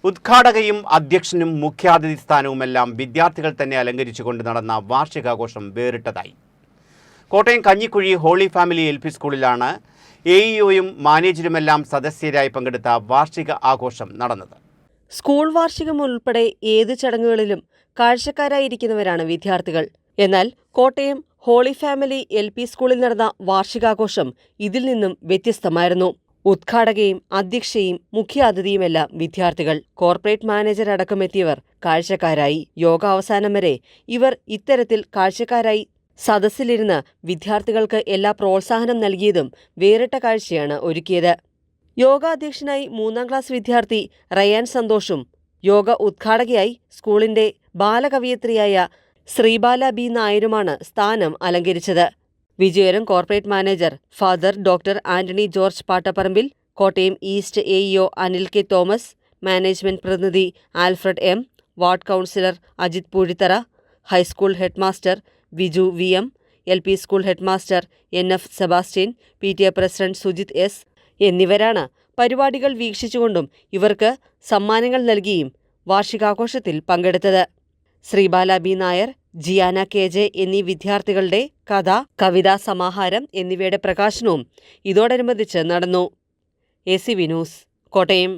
ഉദ്ഘാടകയും അധ്യക്ഷനും മുഖ്യാതിഥി സ്ഥാനവുമെല്ലാം വിദ്യാർത്ഥികൾ തന്നെ അലങ്കരിച്ചുകൊണ്ട് നടന്ന വാർഷികാഘോഷം വേറിട്ടതായി. Kottayam Kanjikuzhi holy family LP സ്കൂളിലാണ് AEOയും മാനേജരുമെല്ലാം സദസ്യരായി പങ്കെടുത്ത വാർഷിക ആഘോഷം നടന്നത്. സ്കൂൾ വാർഷികം ഉൾപ്പെടെ ഏത് ചടങ്ങുകളിലും കാഴ്ചക്കാരായിരിക്കുന്നവരാണ് വിദ്യാർത്ഥികൾ. എന്നാൽ കോട്ടയം ഹോളി ഫാമിലി LP സ്കൂളിൽ നടന്ന വാർഷികാഘോഷം ഇതിൽ നിന്നും വ്യത്യസ്തമായിരുന്നു. ഉദ്ഘാടകയും അധ്യക്ഷയും മുഖ്യാതിഥിയുമെല്ലാം വിദ്യാർത്ഥികൾ. കോർപ്പറേറ്റ് മാനേജർ അടക്കമെത്തിയവർ കാഴ്ചക്കാരായി. യോഗ അവസാനം വരെ ഇവർ ഇത്തരത്തിൽ കാഴ്ചക്കാരായി സദസ്സിലിരുന്ന് വിദ്യാർത്ഥികൾക്ക് എല്ലാ പ്രോത്സാഹനം നൽകിയതും വേറിട്ട കാഴ്ചയാണ് ഒരുക്കിയത്. യോഗ അധ്യക്ഷനായി 3ാം ക്ലാസ് വിദ്യാർത്ഥി റയാൻ സന്തോഷും യോഗ ഉദ്ഘാടകയായി സ്കൂളിന്റെ ബാലകവയിത്രിയായ ശ്രീബാല B. നായരുമാണ് സ്ഥാനം അലങ്കരിച്ചത്. Vijayapuram corporate manager father doctor Antony George Pattaparambil, Kottayam east AEO Anil K. Thomas, management പ്രതിനിധി Alfred M, ward councillor Ajith Poozhithara, high school headmaster Viju VM, LP school headmaster NF Sebastian, PTA president Sujith S എന്നിവരാണ് പരിപാടികൾ വീക്ഷിച്ചുകൊണ്ടും ഇവർക്ക് സമ്മാനങ്ങൾ നൽകിയും വാർഷികാഘോഷത്തിൽ പങ്കെടുത്തത്. ശ്രീബാല B. നായർ, ജിയാന KJ എന്നീ വിദ്യാർത്ഥികളുടെ കഥ, കവിതാ സമാഹാരം എന്നിവയുടെ പ്രകാശനവും ഇതോടനുബന്ധിച്ച് നടന്നു. ACV news, Kottayam.